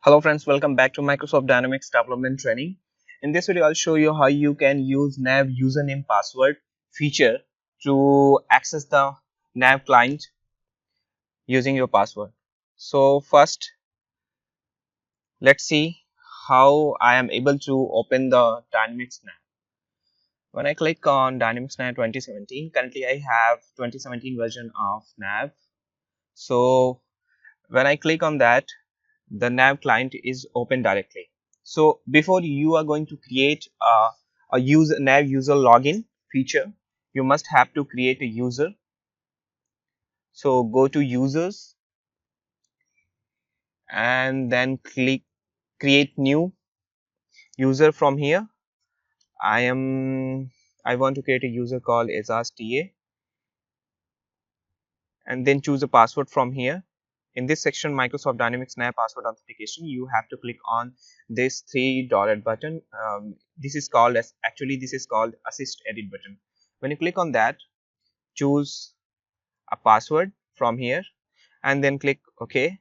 Hello friends, welcome back to Microsoft Dynamics Development Training. In this video, I'll show you how you can use NAV username password feature to access the NAV client using your password. So first, let's see how I am able to open the Dynamics NAV. When I click on Dynamics NAV 2017, currently I have 2017 version of NAV. So when I click on that, the NAV client is open directly. So before you are going to create a NAV user login feature, you must have to create a user. So go to users and then click create new user from here. I want to create a user called IsCA and then choose a password from here. In this section, Microsoft Dynamics NAV Password Authentication, you have to click on this three dotted button. This is called Assist Edit button. When you click on that, choose a password from here and then click OK.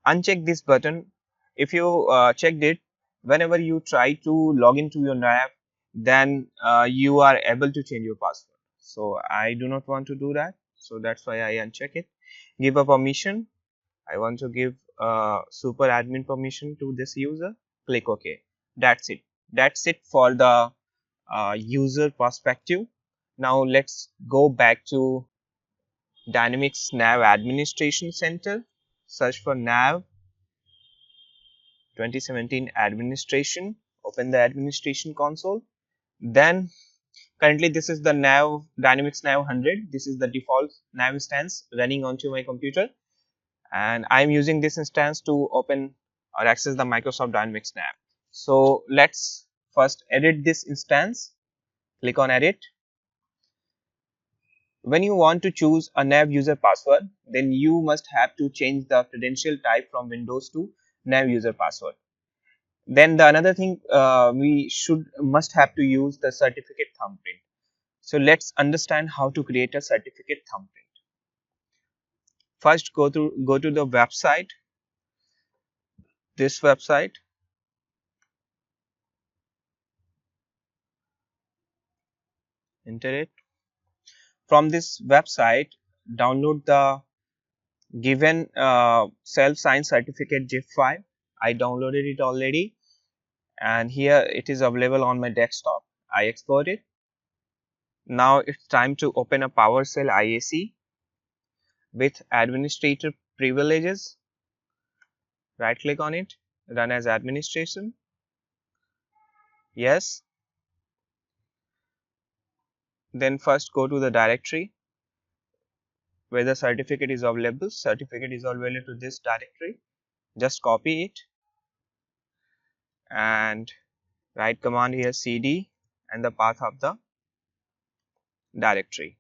Uncheck this button. If you checked it, whenever you try to log into your NAV, then you are able to change your password. So I do not want to do that. So that's why I uncheck it. Give a permission. I want to give super admin permission to this user. Click OK. That's it. That's it for the user perspective. Now let's go back to Dynamics NAV Administration Center. Search for NAV 2017 Administration. Open the administration console. Then currently this is the NAV Dynamics NAV 100. This is the default NAV instance running onto my computer. And I'm using this instance to open or access the Microsoft Dynamics NAV. So let's first edit this instance. Click on edit. When you want to choose a NAV user password, then you must have to change the credential type from Windows to NAV user password. Then the another thing we must have to use the certificate thumbprint. So let's understand how to create a certificate thumbprint. First, go to the website. This website. Enter it. From this website, download the given self-signed certificate zip file. I downloaded it already, and here it is available on my desktop. I export it. Now it's time to open a PowerShell IAC with administrator privileges. Right click on it, run as administration. Yes. Then first go to the directory where the certificate is available. Certificate is available to this directory. Just copy it and write command here cd and the path of the directory,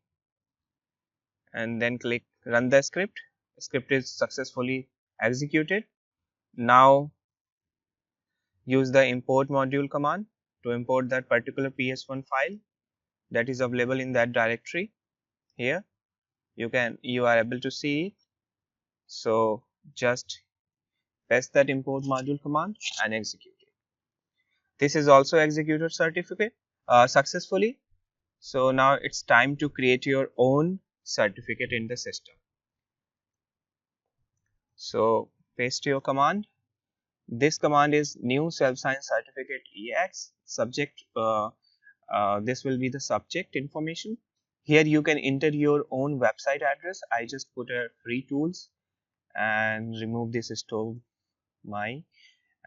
and then click run the script. The script is successfully executed. Now use the import module command to import that particular ps1 file that is available in that directory. Here you are able to see it. So just paste that import module command and execute it. This is also executed successfully. So now it's time to create your own certificate in the system. So paste your command. This command is New-SelfSignedCertificateEx. Subject, this will be the subject information. Here you can enter your own website address. I just put a free tools and remove this store my,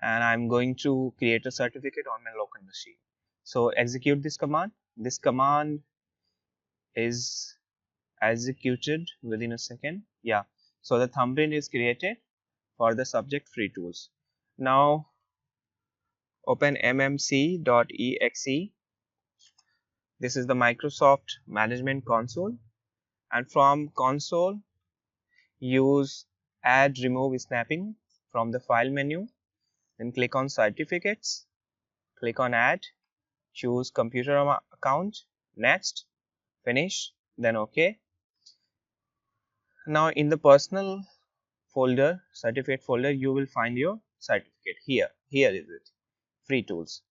and I'm going to create a certificate on my local machine. So execute this command. This command is executed within a second. Yeah, so the thumbprint is created for the subject free tools. Now open mmc.exe. This is the Microsoft Management Console, and from console use add remove snapping from the file menu. Then click on certificates, click on add, choose computer account, next, finish, then OK. Now in the personal folder, certificate folder, you will find your certificate here. Here is it, free tools.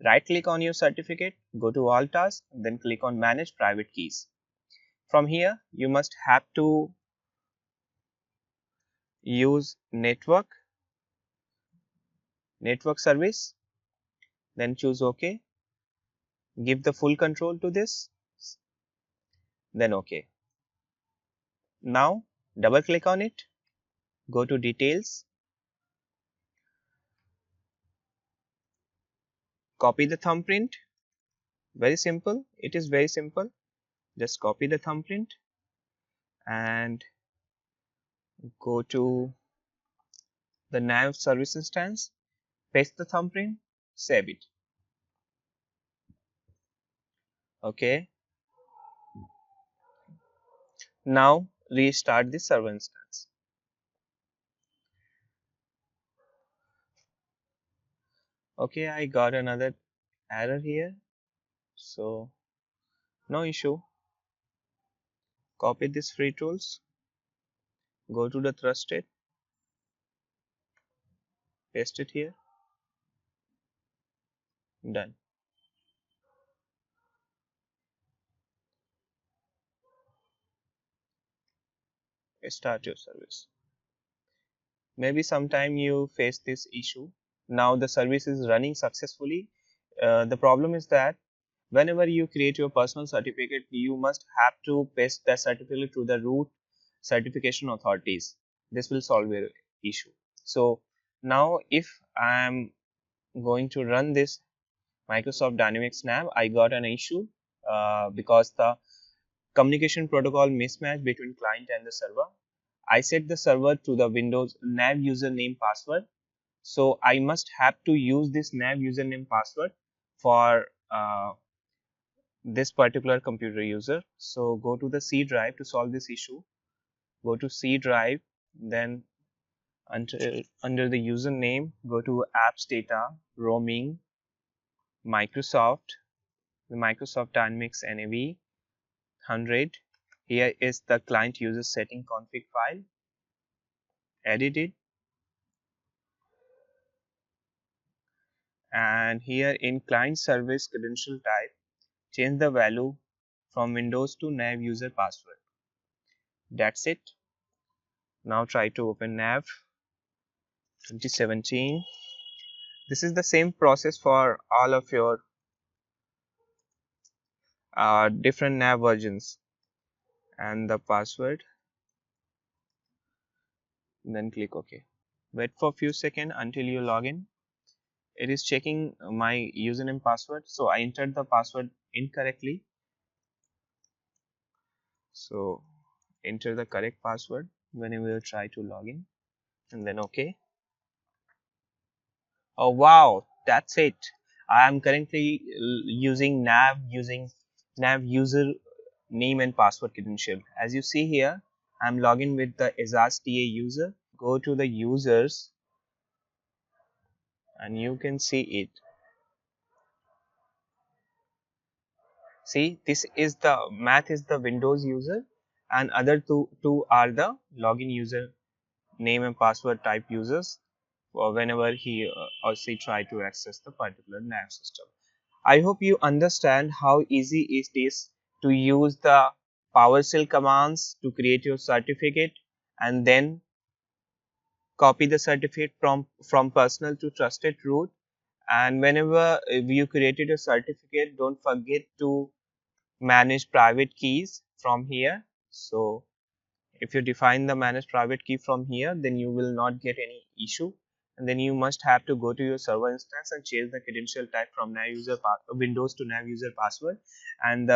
Right click on your certificate, go to all tasks, then click on manage private keys. From here, you must have to use network service, then choose OK. Give the full control to this, then OK. Now double click on it, go to details, copy the thumbprint. Very simple, it is very simple. Just copy the thumbprint and go to the NAV service instance, paste the thumbprint, save it. Okay. Now restart the server instance. Okay, I got another error here, so no issue. Copy this free tools, go to the trusted, paste it here, done. Start your service. Maybe sometime you face this issue. Now the service is running successfully. The problem is that whenever you create your personal certificate, you must have to paste that certificate to the root certification authorities. This will solve your issue. So now if I am going to run this Microsoft Dynamics NAV, I got an issue because the communication protocol mismatch between client and the server. I set the server to the Windows NAV username password. So I must have to use this NAV username password for this particular computer user. So go to the C drive to solve this issue. Go to C drive, then under the username, go to apps data, roaming, Microsoft, the Microsoft Dynamics NAV 100. Here is the client user setting config file. Edit it. And here in client service credential type, change the value from Windows to NAV user password. That's it. Now try to open NAV 2017. This is the same process for all of your different NAV versions, and the password, then click OK. Wait for a few seconds until you log in. It is checking my username password, so I entered the password incorrectly. So enter the correct password whenever you try to log in, and then OK. Oh wow, that's it. I am currently using NAV user name and password credential. As you see here, I am logging with the IsCA user. Go to the users and you can see it. See, this is the math is the Windows user, and other two are the login user name and password type users whenever he or she try to access the particular NAV system. I hope you understand how easy it is to use the PowerShell commands to create your certificate and then copy the certificate from personal to trusted root. And whenever you created a certificate, don't forget to manage private keys from here. So if you define the manage private key from here, then you will not get any issue. And then you must have to go to your server instance and change the credential type from Windows to NAV user password, and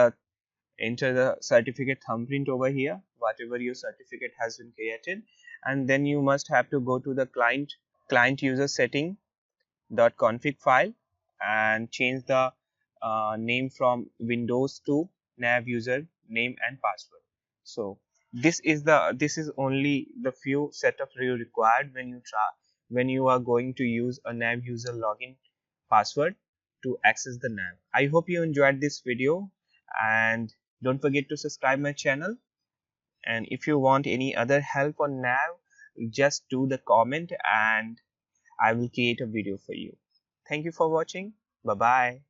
enter the certificate thumbprint over here, whatever your certificate has been created. And then you must have to go to the client user setting .config file and change the name from Windows to NAV user name and password. So this is only the few setup you required when you are going to use a NAV user login password to access the NAV. I hope you enjoyed this video, and don't forget to subscribe my channel. And if you want any other help on NAV, just do the comment and I will create a video for you. Thank you for watching. Bye bye.